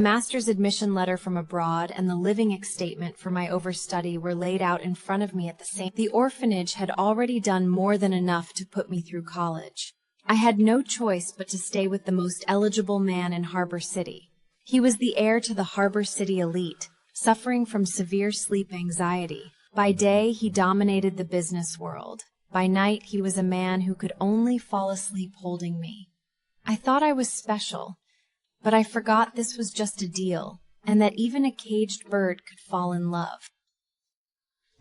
The master's admission letter from abroad and the living statement for my overstudy were laid out in front of me at the same. The orphanage had already done more than enough to put me through college. I had no choice but to stay with the most eligible man in Harbor City. He was the heir to the Harbor City elite, suffering from severe sleep anxiety. By day, he dominated the business world. By night, he was a man who could only fall asleep holding me. I thought I was special, but I forgot this was just a deal, and that even a caged bird could fall in love.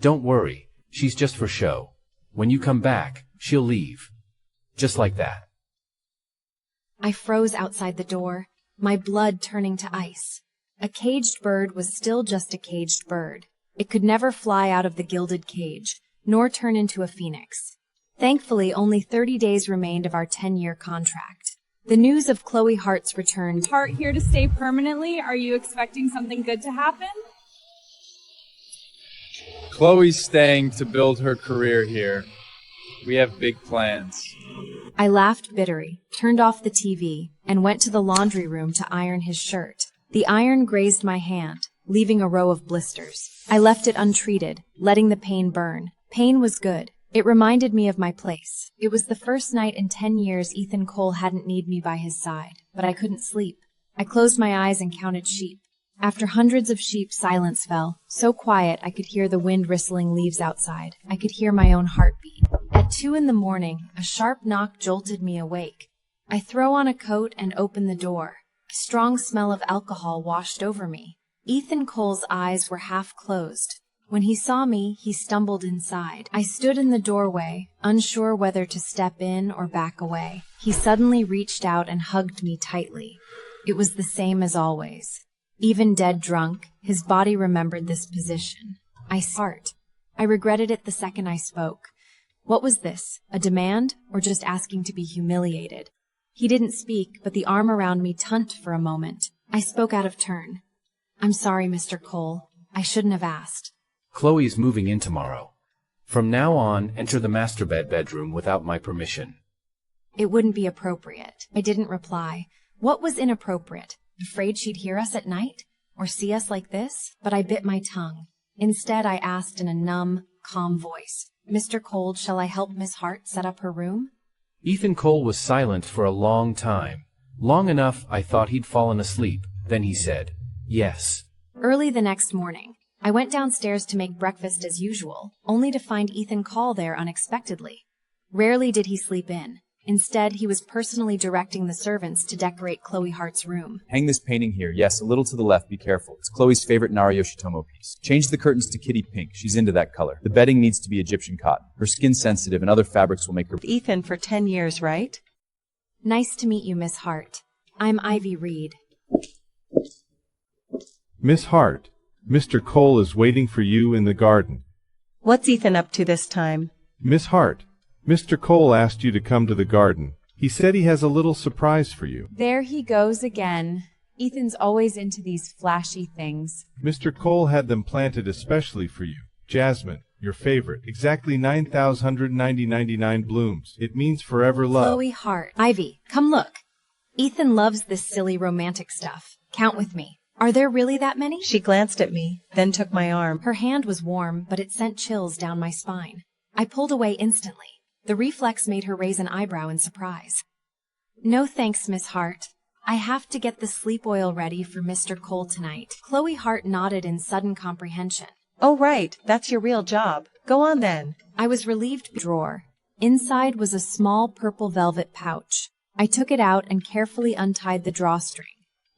Don't worry, she's just for show. When you come back, she'll leave. Just like that. I froze outside the door, my blood turning to ice. A caged bird was still just a caged bird. It could never fly out of the gilded cage, nor turn into a phoenix. Thankfully, only 30 days remained of our 10-year contract. The news of Chloe Hart's return. Hart here to stay permanently? Are you expecting something good to happen? Chloe's staying to build her career here. We have big plans. I laughed bitterly, turned off the TV, and went to the laundry room to iron his shirt. The iron grazed my hand, leaving a row of blisters. I left it untreated, letting the pain burn. Pain was good. It reminded me of my place. It was the first night in 10 years Ethan Cole hadn't needed me by his side, but I couldn't sleep. I closed my eyes and counted sheep. After hundreds of sheep, silence fell, so quiet I could hear the wind rustling leaves outside. I could hear my own heartbeat. At 2 a.m, a sharp knock jolted me awake. I throw on a coat and open the door. A strong smell of alcohol washed over me. Ethan Cole's eyes were half closed. When he saw me, he stumbled inside. I stood in the doorway, unsure whether to step in or back away. He suddenly reached out and hugged me tightly. It was the same as always. Even dead drunk, his body remembered this position. I fart. I regretted it the second I spoke. What was this? A demand, or just asking to be humiliated? He didn't speak, but the arm around me tugged for a moment. I spoke out of turn. I'm sorry, Mr. Cole. I shouldn't have asked. Chloe's moving in tomorrow. From now on, enter the master bedroom without my permission. It wouldn't be appropriate. I didn't reply. What was inappropriate? Afraid she'd hear us at night? Or see us like this? But I bit my tongue. Instead, I asked in a numb, calm voice, Mr. Cole, shall I help Miss Hart set up her room? Ethan Cole was silent for a long time. Long enough I thought he'd fallen asleep. Then he said, yes. Early the next morning, I went downstairs to make breakfast as usual, only to find Ethan Cole there unexpectedly. Rarely did he sleep in. Instead, he was personally directing the servants to decorate Chloe Hart's room. Hang this painting here. Yes, a little to the left. Be careful. It's Chloe's favorite Nara Yoshitomo piece. Change the curtains to kitty pink. She's into that color. The bedding needs to be Egyptian cotton. Her skin's sensitive and other fabrics will make her... Ethan for 10 years, right? Nice to meet you, Miss Hart. I'm Ivy Reed. Miss Hart, Mr. Cole is waiting for you in the garden. What's Ethan up to this time? Miss Hart, Mr. Cole asked you to come to the garden. He said he has a little surprise for you. There he goes again. Ethan's always into these flashy things. Mr. Cole had them planted especially for you. Jasmine, your favorite. Exactly 9,199 blooms. It means forever love. Chloe Hart. Ivy, come look. Ethan loves this silly romantic stuff. Count with me. Are there really that many? She glanced at me, then took my arm. Her hand was warm, but it sent chills down my spine. I pulled away instantly. The reflex made her raise an eyebrow in surprise. No thanks, Miss Hart. I have to get the sleep oil ready for Mr. Cole tonight. Chloe Hart nodded in sudden comprehension. Oh, right. That's your real job. Go on then. I was relieved. Drawer. Inside was a small purple velvet pouch. I took it out and carefully untied the drawstring.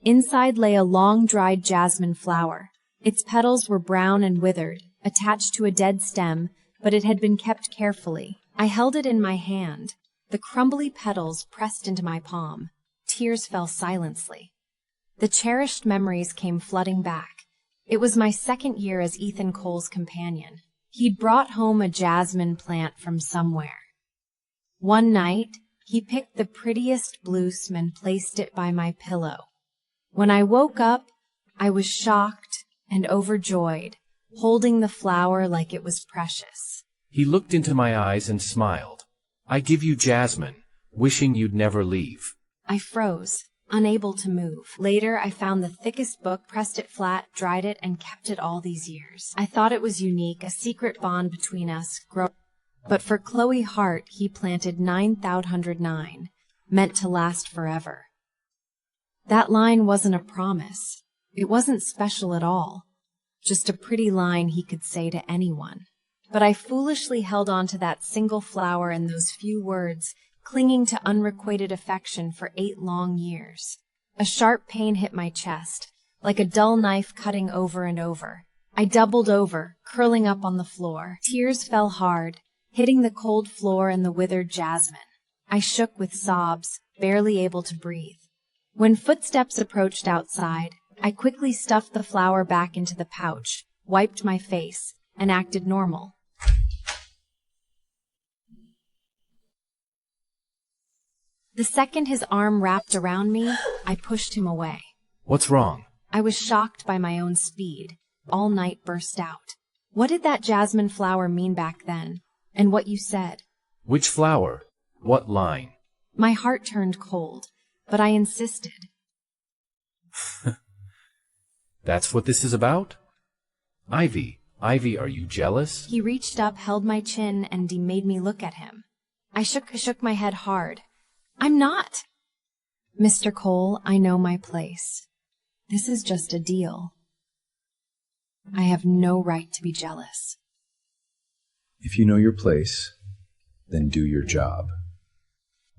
Inside lay a long-dried jasmine flower. Its petals were brown and withered, attached to a dead stem, but it had been kept carefully. I held it in my hand. The crumbly petals pressed into my palm. Tears fell silently. The cherished memories came flooding back. It was my second year as Ethan Cole's companion. He'd brought home a jasmine plant from somewhere. One night, he picked the prettiest bloom and placed it by my pillow. When I woke up, I was shocked and overjoyed, holding the flower like it was precious. He looked into my eyes and smiled. I give you Jasmine, wishing you'd never leave. I froze. unable to move. Later, I found the thickest book, pressed it flat, dried it, and kept it all these years. I thought it was unique, a secret bond between us. But for Chloe Hart, he planted 9,009, meant to last forever. That line wasn't a promise. It wasn't special at all. Just a pretty line he could say to anyone. But I foolishly held on to that single flower and those few words, clinging to unrequited affection for 8 long years. A sharp pain hit my chest, like a dull knife cutting over and over. I doubled over, curling up on the floor. Tears fell hard, hitting the cold floor and the withered jasmine. I shook with sobs, barely able to breathe. When footsteps approached outside, I quickly stuffed the flower back into the pouch, wiped my face, and acted normal. The second his arm wrapped around me, I pushed him away. What's wrong? I was shocked by my own speed. All night burst out. What did that jasmine flower mean back then? And what you said? Which flower? What line? My heart turned cold, but I insisted. That's what this is about? Ivy, are you jealous? He reached up, held my chin, and made me look at him. I shook my head hard. I'm not. Mr. Cole, I know my place. This is just a deal. I have no right to be jealous. If you know your place, then do your job.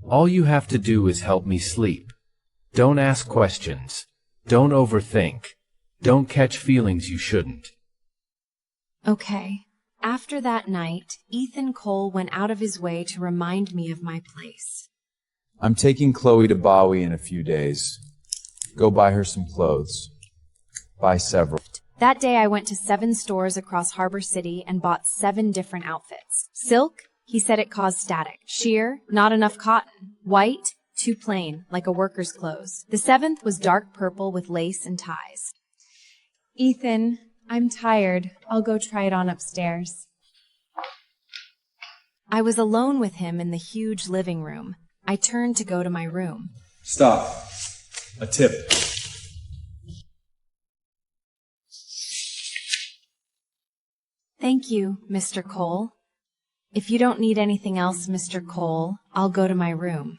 All you have to do is help me sleep. Don't ask questions. Don't overthink. Don't catch feelings you shouldn't. Okay. After that night, Ethan Cole went out of his way to remind me of my place. I'm taking Chloe to Bowie in a few days. Go buy her some clothes. Buy several. That day I went to 7 stores across Harbor City and bought 7 different outfits. Silk, he said it caused static. Sheer, not enough cotton. White, too plain, like a worker's clothes. The 7th was dark purple with lace and ties. Ethan, I'm tired. I'll go try it on upstairs. I was alone with him in the huge living room. I turned to go to my room. Stop. A tip. Thank you, Mr. Cole. If you don't need anything else, Mr. Cole, I'll go to my room.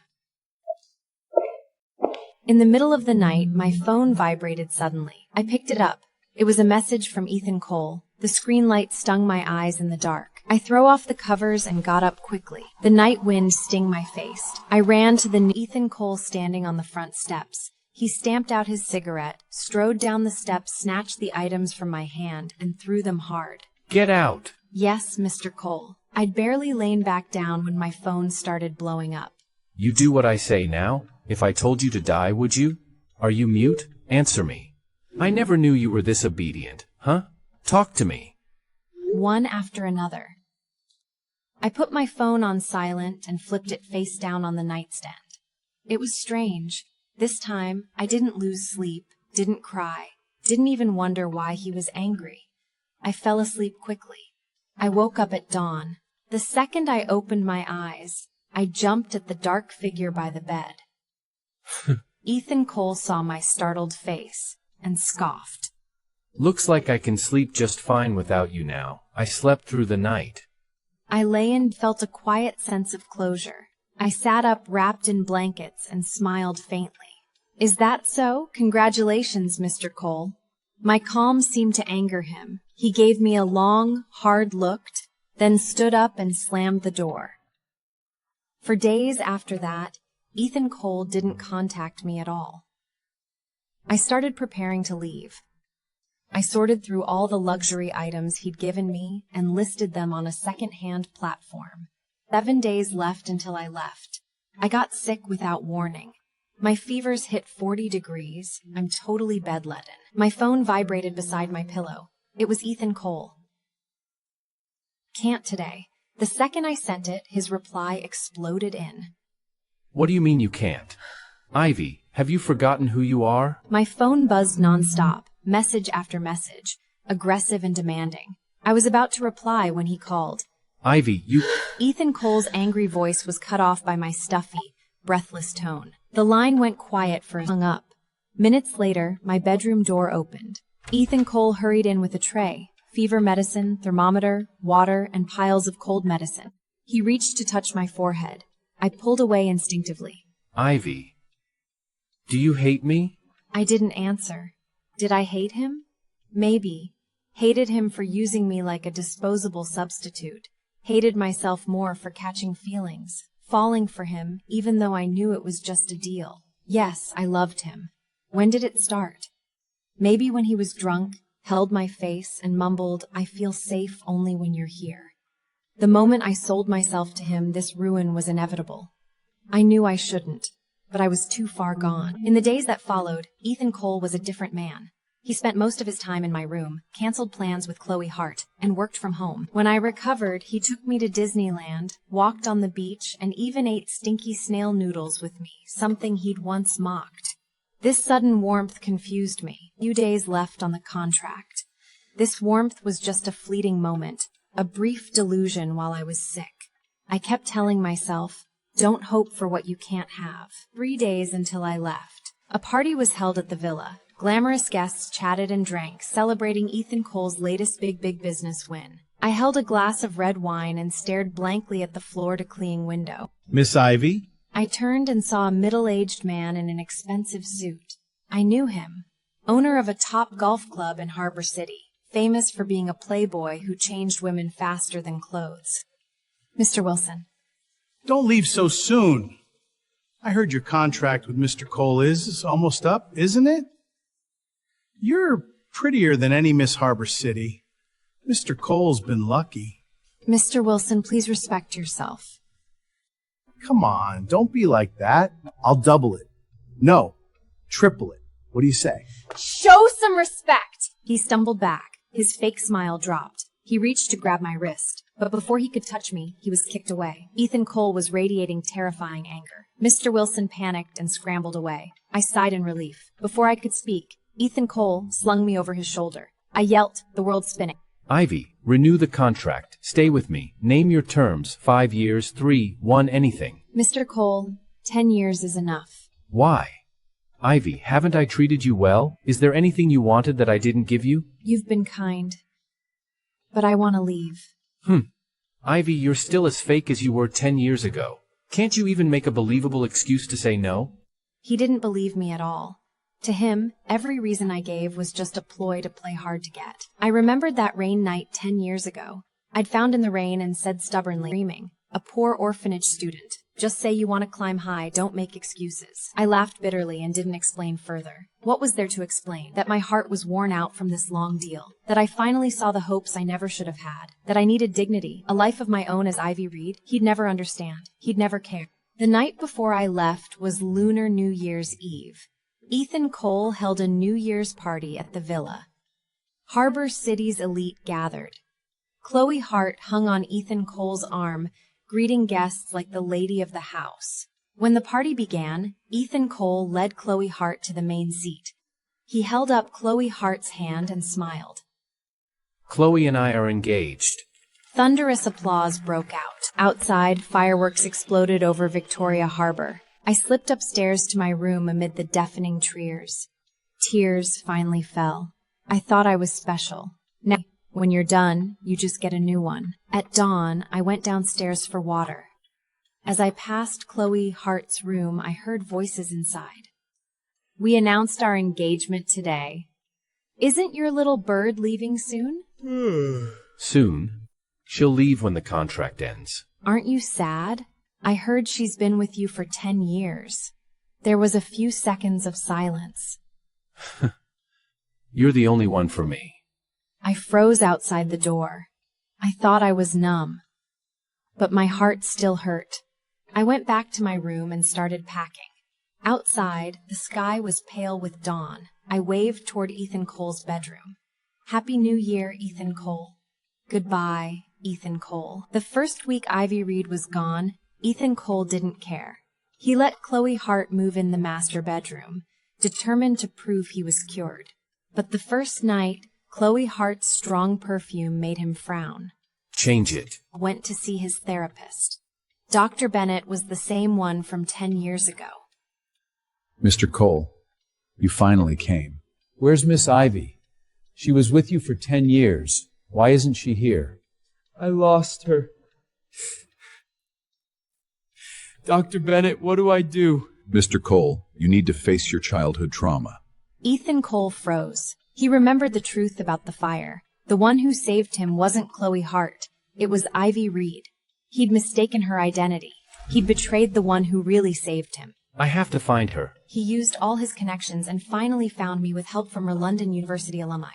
In the middle of the night, my phone vibrated suddenly. I picked it up. It was a message from Ethan Cole. The screen light stung my eyes in the dark. I threw off the covers and got up quickly. The night wind stung my face. I ran to the Ethan Cole standing on the front steps. He stamped out his cigarette, strode down the steps, snatched the items from my hand, and threw them hard. Get out! Yes, Mr. Cole. I'd barely lain back down when my phone started blowing up. You do what I say now? If I told you to die, would you? Are you mute? Answer me. I never knew you were this obedient, huh? Talk to me. One after another. I put my phone on silent and flipped it face down on the nightstand. It was strange. This time, I didn't lose sleep, didn't cry, didn't even wonder why he was angry. I fell asleep quickly. I woke up at dawn. The second I opened my eyes, I jumped at the dark figure by the bed. Ethan Cole saw my startled face and scoffed. Looks like I can sleep just fine without you now. I slept through the night. I lay and felt a quiet sense of closure. I sat up wrapped in blankets and smiled faintly. Is that so? Congratulations, Mr. Cole. My calm seemed to anger him. He gave me a long, hard look, then stood up and slammed the door. For days after that, Ethan Cole didn't contact me at all. I started preparing to leave. I sorted through all the luxury items he'd given me and listed them on a second-hand platform. 7 days left until I left. I got sick without warning. My fevers hit 40 degrees. I'm totally bedridden. My phone vibrated beside my pillow. It was Ethan Cole. Can't today. The second I sent it, his reply exploded in. What do you mean you can't? Ivy, have you forgotten who you are? My phone buzzed nonstop, message after message, aggressive and demanding. I was about to reply when he called. Ivy, you... Ethan Cole's angry voice was cut off by my stuffy, breathless tone. The line went quiet for hung up. Minutes later, my bedroom door opened. Ethan Cole hurried in with a tray, fever medicine, thermometer, water, and piles of cold medicine. He reached to touch my forehead. I pulled away instinctively. Ivy. Do you hate me? I didn't answer. Did I hate him? Maybe. Hated him for using me like a disposable substitute. Hated myself more for catching feelings. Falling for him, even though I knew it was just a deal. Yes, I loved him. When did it start? Maybe when he was drunk, held my face, and mumbled, "I feel safe only when you're here." The moment I sold myself to him, this ruin was inevitable. I knew I shouldn't, but I was too far gone. In the days that followed, Ethan Cole was a different man. He spent most of his time in my room, canceled plans with Chloe Hart, and worked from home. When I recovered, he took me to Disneyland, walked on the beach, and even ate stinky snail noodles with me, something he'd once mocked. This sudden warmth confused me. Few days left on the contract. This warmth was just a fleeting moment, a brief delusion while I was sick. I kept telling myself, don't hope for what you can't have. 3 days until I left. A party was held at the villa. Glamorous guests chatted and drank, celebrating Ethan Cole's latest big business win. I held a glass of red wine and stared blankly at the floor-to-ceiling window. Miss Ivy? I turned and saw a middle-aged man in an expensive suit. I knew him. Owner of a top golf club in Harbor City, famous for being a playboy who changed women faster than clothes. Mr. Wilson. Don't leave so soon. I heard your contract with Mr. Cole is almost up, isn't it? You're prettier than any Miss Harbor City. Mr. Cole's been lucky. Mr. Wilson, please respect yourself. Come on, don't be like that. I'll double it. No, triple it. What do you say? Show some respect! He stumbled back. His fake smile dropped. He reached to grab my wrist, but before he could touch me, he was kicked away. Ethan Cole was radiating terrifying anger. Mr. Wilson panicked and scrambled away. I sighed in relief. Before I could speak, Ethan Cole slung me over his shoulder. I yelped, the world spinning. Ivy, renew the contract. Stay with me. Name your terms. 5 years, 3, 1, anything. Mr. Cole, 10 years is enough. Why? Ivy, haven't I treated you well? Is there anything you wanted that I didn't give you? You've been kind. But I want to leave. Ivy, you're still as fake as you were 10 years ago. Can't you even make a believable excuse to say no? He didn't believe me at all. To him, every reason I gave was just a ploy to play hard to get. I remembered that rain night 10 years ago. I'd found in the rain and said stubbornly, screaming, a poor orphanage student. Just say you want to climb high, don't make excuses. I laughed bitterly and didn't explain further. What was there to explain? That my heart was worn out from this long deal. That I finally saw the hopes I never should have had. That I needed dignity, a life of my own as Ivy Reed. He'd never understand. He'd never care. The night before I left was Lunar New Year's Eve. Ethan Cole held a New Year's party at the villa. Harbor City's elite gathered. Chloe Hart hung on Ethan Cole's arm, greeting guests like the lady of the house. When the party began, Ethan Cole led Chloe Hart to the main seat. He held up Chloe Hart's hand and smiled. Chloe and I are engaged. Thunderous applause broke out. Outside, fireworks exploded over Victoria Harbor. I slipped upstairs to my room amid the deafening cheers. Tears finally fell. I thought I was special. Now, when you're done, you just get a new one. At dawn, I went downstairs for water. As I passed Chloe Hart's room, I heard voices inside. We announced our engagement today. Isn't your little bird leaving soon? Soon. She'll leave when the contract ends. Aren't you sad? I heard she's been with you for 10 years. There was a few seconds of silence. You're the only one for me. I froze outside the door. I thought I was numb. But my heart still hurt. I went back to my room and started packing. Outside, the sky was pale with dawn. I waved toward Ethan Cole's bedroom. Happy New Year, Ethan Cole. Goodbye, Ethan Cole. The first week Ivy Reed was gone, Ethan Cole didn't care. He let Chloe Hart move in the master bedroom, determined to prove he was cured. But the first night, Chloe Hart's strong perfume made him frown. Change it. Went to see his therapist. Dr. Bennett was the same one from 10 years ago. Mr. Cole, you finally came. Where's Miss Ivy? She was with you for 10 years. Why isn't she here? I lost her. Dr. Bennett, what do I do? Mr. Cole, you need to face your childhood trauma. Ethan Cole froze. He remembered the truth about the fire. The one who saved him wasn't Chloe Hart. It was Ivy Reed. He'd mistaken her identity. He'd betrayed the one who really saved him. I have to find her. He used all his connections and finally found me with help from her London University alumni.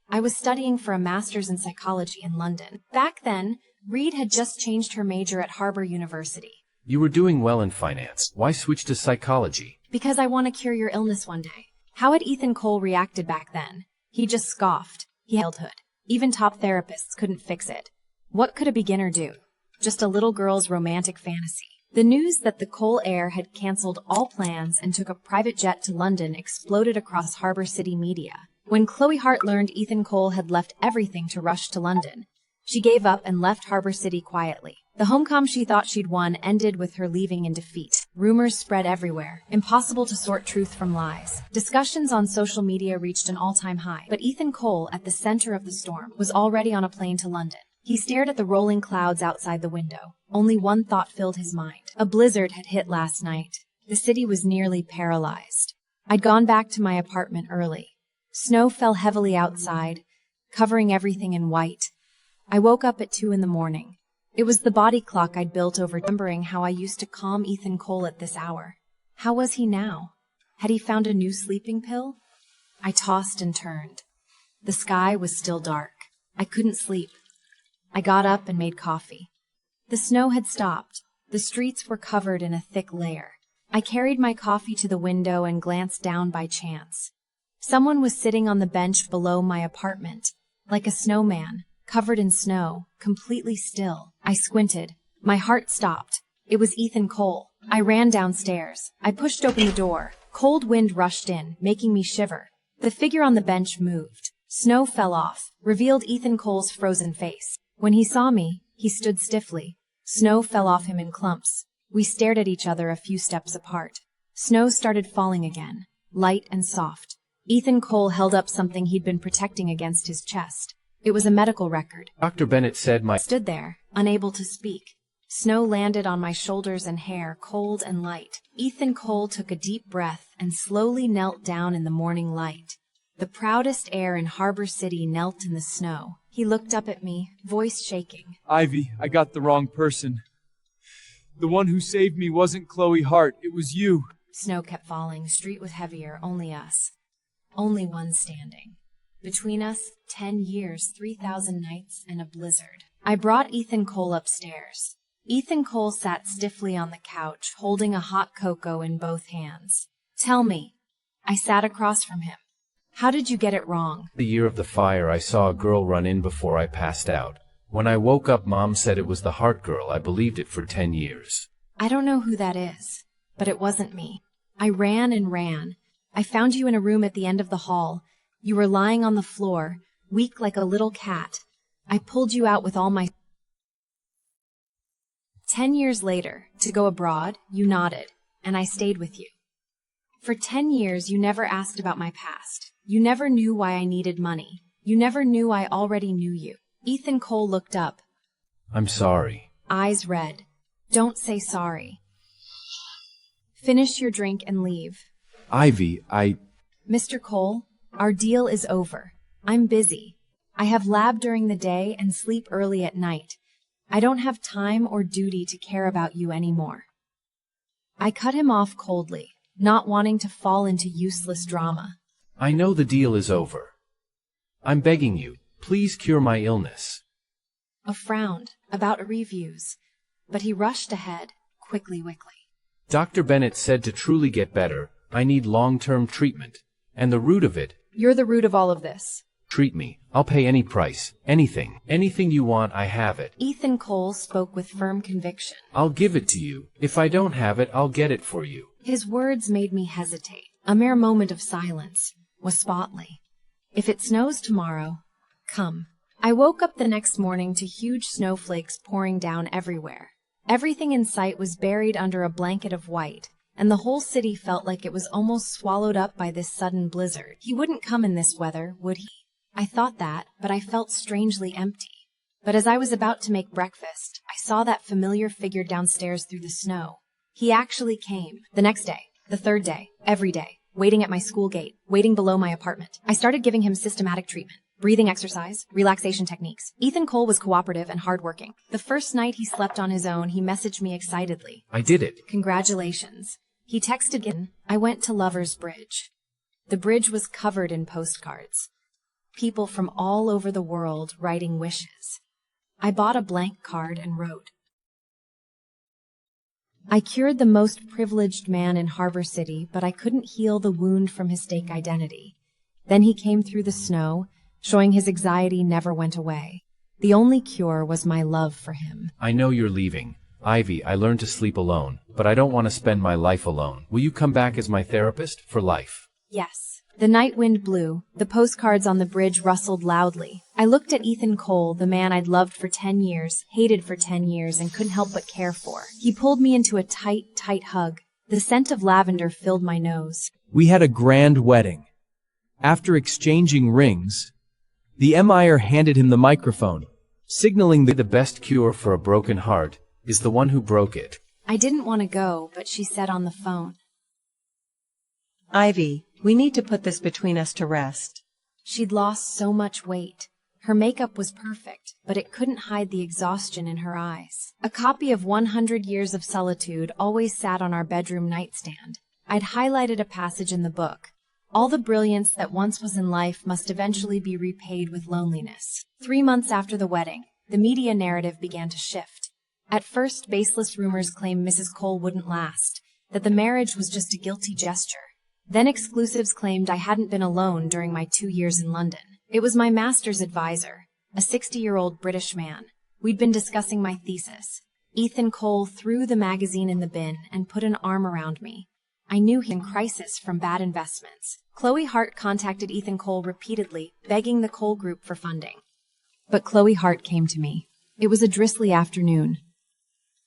I was studying for a master's in psychology in London. Back then, Reed had just changed her major at Harbour University. You were doing well in finance. Why switch to psychology? Because I want to cure your illness one day. How had Ethan Cole reacted back then? He just scoffed. He held hood. Even top therapists couldn't fix it. What could a beginner do? Just a little girl's romantic fantasy. The news that the Cole heir had cancelled all plans and took a private jet to London exploded across Harbour City media. When Chloe Hart learned Ethan Cole had left everything to rush to London, she gave up and left Harbour City quietly. The homecoming she thought she'd won ended with her leaving in defeat. Rumors spread everywhere. Impossible to sort truth from lies. Discussions on social media reached an all-time high. But Ethan Cole, at the center of the storm, was already on a plane to London. He stared at the rolling clouds outside the window. Only one thought filled his mind. A blizzard had hit last night. The city was nearly paralyzed. I'd gone back to my apartment early. Snow fell heavily outside, covering everything in white. I woke up at 2 a.m. It was the body clock I'd built over remembering how I used to calm Ethan Cole at this hour. How was he now? Had he found a new sleeping pill? I tossed and turned. The sky was still dark. I couldn't sleep. I got up and made coffee. The snow had stopped. The streets were covered in a thick layer. I carried my coffee to the window and glanced down by chance. Someone was sitting on the bench below my apartment, like a snowman, covered in snow, completely still. I squinted. My heart stopped. It was Ethan Cole. I ran downstairs. I pushed open the door. Cold wind rushed in, making me shiver. The figure on the bench moved. Snow fell off, revealed Ethan Cole's frozen face. When he saw me, he stood stiffly. Snow fell off him in clumps. We stared at each other a few steps apart. Snow started falling again, light and soft. Ethan Cole held up something he'd been protecting against his chest. It was a medical record. Dr. Bennett said I stood there, unable to speak. Snow landed on my shoulders and hair, cold and light. Ethan Cole took a deep breath and slowly knelt down in the morning light. The proudest heir in Harbour City knelt in the snow. He looked up at me, voice shaking. Ivy, I got the wrong person. The one who saved me wasn't Chloe Hart, it was you. Snow kept falling, street was heavier, only us. Only one standing. Between us, 10 years, 3,000 nights, and a blizzard. I brought Ethan Cole upstairs. Ethan Cole sat stiffly on the couch, holding a hot cocoa in both hands. Tell me. I sat across from him. How did you get it wrong? the year of the fire I saw a girl run in before I passed out. When I woke up, Mom said it was the Hart girl. I believed it for 10 years. I don't know who that is, but it wasn't me. I ran and ran. I found you in a room at the end of the hall. You were lying on the floor, weak like a little cat. I pulled you out with all my... 10 years later, to go abroad, you nodded, and I stayed with you. For 10 years, you never asked about my past. You never knew why I needed money. You never knew I already knew you. Ethan Cole looked up. I'm sorry. Eyes red. Don't say sorry. Finish your drink and leave. Ivy, Mr. Cole, our deal is over. I'm busy. I have lab during the day and sleep early at night. I don't have time or duty to care about you anymore. I cut him off coldly, not wanting to fall into useless drama. I know the deal is over. I'm begging you, please cure my illness. A frown, about reviews, but he rushed ahead, quickly. Dr. Bennett said to truly get better, I need long-term treatment. And the root of it... You're the root of all of this. Treat me. I'll pay any price. Anything. Anything you want, I have it. Ethan Cole spoke with firm conviction. I'll give it to you. If I don't have it, I'll get it for you. His words made me hesitate. A mere moment of silence was Spotley. If it snows tomorrow, come. I woke up the next morning to huge snowflakes pouring down everywhere. Everything in sight was buried under a blanket of white, and the whole city felt like it was almost swallowed up by this sudden blizzard. He wouldn't come in this weather, would he? I thought that, but I felt strangely empty. But as I was about to make breakfast, I saw that familiar figure downstairs through the snow. He actually came. The next day, the third day, every day, waiting at my school gate, waiting below my apartment. I started giving him systematic treatment. Breathing exercise, relaxation techniques. Ethan Cole was cooperative and hardworking. The first night he slept on his own, he messaged me excitedly. I did it. Congratulations. He texted again. I went to Lover's Bridge. The bridge was covered in postcards. People from all over the world writing wishes. I bought a blank card and wrote, I cured the most privileged man in Harbor City, but I couldn't heal the wound from his fake identity. Then he came through the snow, showing his anxiety never went away. The only cure was my love for him. I know you're leaving. Ivy, I learned to sleep alone, but I don't want to spend my life alone. Will you come back as my therapist for life? Yes. The night wind blew. The postcards on the bridge rustled loudly. I looked at Ethan Cole, the man I'd loved for 10 years, hated for 10 years, and couldn't help but care for. He pulled me into a tight, tight hug. The scent of lavender filled my nose. We had a grand wedding. After exchanging rings, the heir handed him the microphone, signaling that The best cure for a broken heart is the one who broke it. I didn't want to go, but she said on the phone. Ivy, we need to put this between us to rest. She'd lost so much weight. Her makeup was perfect, but it couldn't hide the exhaustion in her eyes. A copy of 100 Years of Solitude always sat on our bedroom nightstand. I'd highlighted a passage in the book. All the brilliance that once was in life must eventually be repaid with loneliness. 3 months after the wedding, the media narrative began to shift. At first, baseless rumors claimed Mrs. Cole wouldn't last, that the marriage was just a guilty gesture. Then exclusives claimed I hadn't been alone during my 2 years in London. It was my master's advisor, a 60-year-old British man. We'd been discussing my thesis. Ethan Cole threw the magazine in the bin and put an arm around me. I knew he was in crisis from bad investments. Chloe Hart contacted Ethan Cole repeatedly, begging the Cole Group for funding. But Chloe Hart came to me. It was a drizzly afternoon.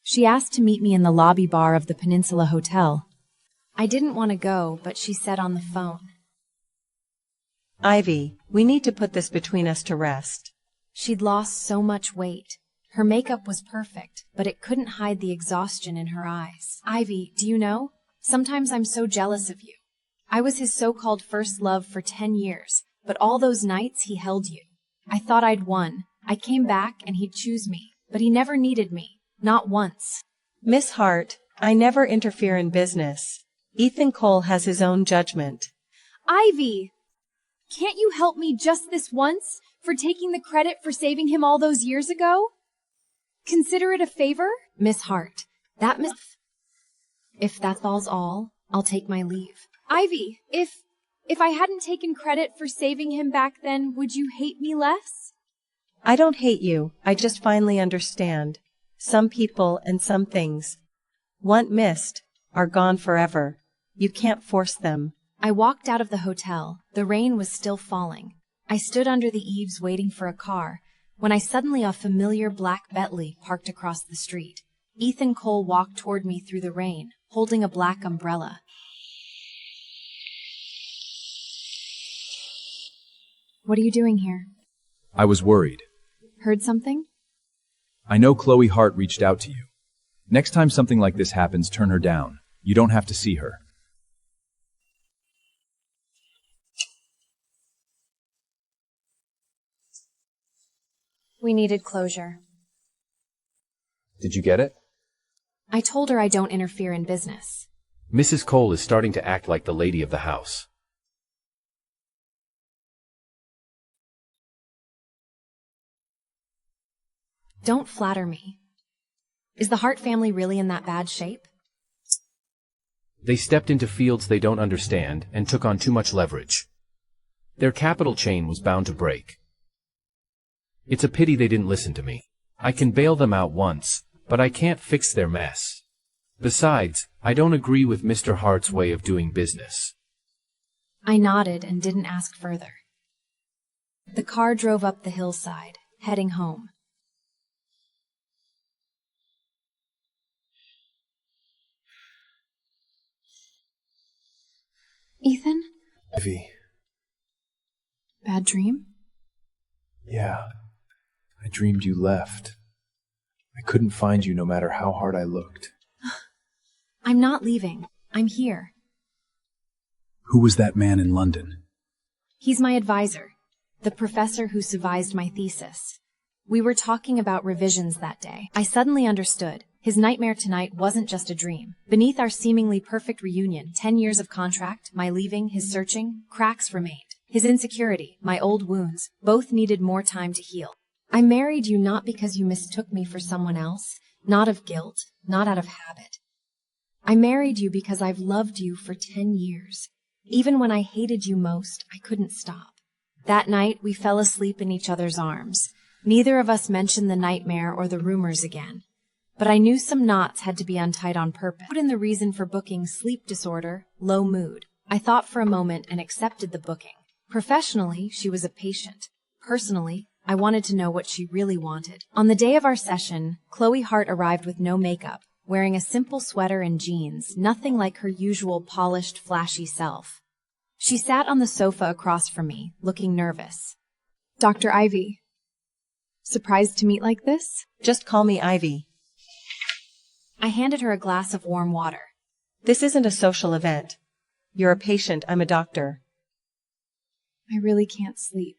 She asked to meet me in the lobby bar of the Peninsula Hotel. I didn't want to go, but she said on the phone. Ivy, we need to put this between us to rest. She'd lost so much weight. Her makeup was perfect, but it couldn't hide the exhaustion in her eyes. Ivy, do you know? Sometimes I'm so jealous of you. I was his so-called first love for 10 years, but all those nights he held you. I thought I'd won. I came back and he'd choose me, but he never needed me. Not once. Miss Hart, I never interfere in business. Ethan Cole has his own judgment. Ivy! Can't you help me just this once for taking the credit for saving him all those years ago? Consider it a favor? Miss Hart, if that falls all, I'll take my leave. Ivy, if I hadn't taken credit for saving him back then, would you hate me less? I don't hate you, I just finally understand. Some people and some things, once missed, are gone forever. You can't force them. I walked out of the hotel. The rain was still falling. I stood under the eaves waiting for a car, when I suddenly saw a familiar black Bentley parked across the street. Ethan Cole walked toward me through the rain, holding a black umbrella. What are you doing here? I was worried. Heard something? I know Chloe Hart reached out to you. Next time something like this happens, turn her down. You don't have to see her. We needed closure. Did you get it? I told her I don't interfere in business. Mrs. Cole is starting to act like the lady of the house. Don't flatter me. Is the Hart family really in that bad shape? They stepped into fields they don't understand and took on too much leverage. Their capital chain was bound to break. It's a pity they didn't listen to me. I can bail them out once, but I can't fix their mess. Besides, I don't agree with Mr. Hart's way of doing business. I nodded and didn't ask further. The car drove up the hillside, heading home. Ethan? Ivy. Bad dream? Yeah. I dreamed you left. I couldn't find you no matter how hard I looked. I'm not leaving. I'm here. Who was that man in London? He's my advisor, the professor who supervised my thesis. We were talking about revisions that day. I suddenly understood. His nightmare tonight wasn't just a dream. Beneath our seemingly perfect reunion, 10 years of contract, my leaving, his searching, cracks remained. His insecurity, my old wounds, both needed more time to heal. I married you not because you mistook me for someone else, not of guilt, not out of habit. I married you because I've loved you for 10 years. Even when I hated you most, I couldn't stop. That night, we fell asleep in each other's arms. Neither of us mentioned the nightmare or the rumors again. But I knew some knots had to be untied on purpose. Put in the reason for booking sleep disorder, low mood. I thought for a moment and accepted the booking. Professionally, she was a patient. Personally, I wanted to know what she really wanted. On the day of our session, Chloe Hart arrived with no makeup, wearing a simple sweater and jeans, nothing like her usual polished, flashy self. She sat on the sofa across from me, looking nervous. Dr. Ivy. Surprised to meet like this? Just call me Ivy. I handed her a glass of warm water. This isn't a social event. You're a patient, I'm a doctor. I really can't sleep.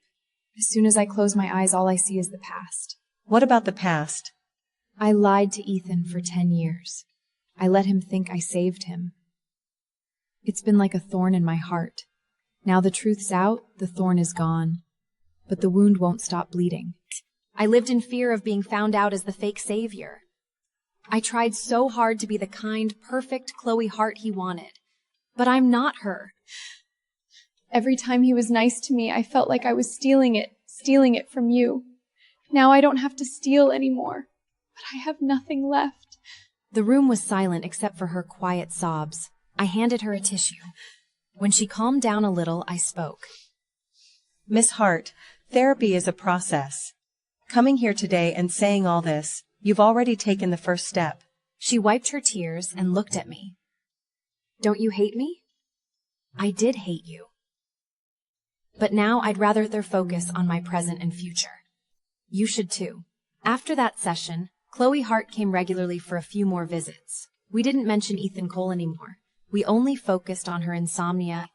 As soon as I close my eyes, all I see is the past. What about the past? I lied to Ethan for 10 years. I let him think I saved him. It's been like a thorn in my heart. Now the truth's out, the thorn is gone. But the wound won't stop bleeding. I lived in fear of being found out as the fake savior. I tried so hard to be the kind, perfect Chloe Hart he wanted. But I'm not her. Every time he was nice to me, I felt like I was stealing it from you. Now I don't have to steal anymore. But I have nothing left. The room was silent except for her quiet sobs. I handed her a tissue. When she calmed down a little, I spoke. Miss Hart, therapy is a process. Coming here today and saying all this, you've already taken the first step. She wiped her tears and looked at me. Don't you hate me? I did hate you. But now I'd rather their focus on my present and future. You should too. After that session, Chloe Hart came regularly for a few more visits. We didn't mention Ethan Cole anymore. We only focused on her insomnia.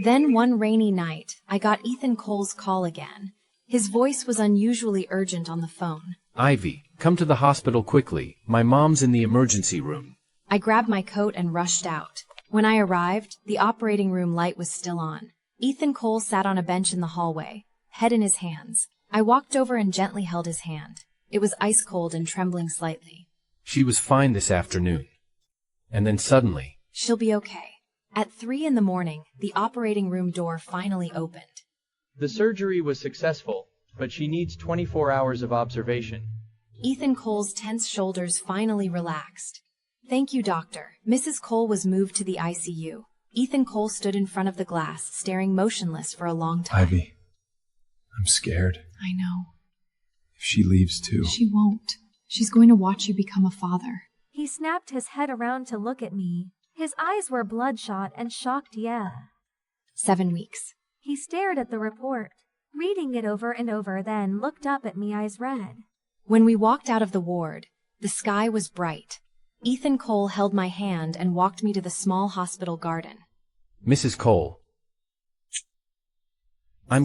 Then one rainy night, I got Ethan Cole's call again. His voice was unusually urgent on the phone. Ivy, come to the hospital quickly. My mom's in the emergency room. I grabbed my coat and rushed out. When I arrived, the operating room light was still on. Ethan Cole sat on a bench in the hallway, head in his hands. I walked over and gently held his hand. It was ice cold and trembling slightly. She was fine this afternoon. And then suddenly... She'll be okay. At 3 in the morning, the operating room door finally opened. The surgery was successful, but she needs 24 hours of observation. Ethan Cole's tense shoulders finally relaxed. Thank you, doctor. Mrs. Cole was moved to the ICU. Ethan Cole stood in front of the glass, staring motionless for a long time. Ivy, I'm scared. I know. If she leaves too. She won't. She's going to watch you become a father. He snapped his head around to look at me. His eyes were bloodshot and shocked. Yeah. 7 weeks. He stared at the report, reading it over and over, then looked up at me, eyes red. When we walked out of the ward, the sky was bright. Ethan Cole held my hand and walked me to the small hospital garden. Mrs. Cole,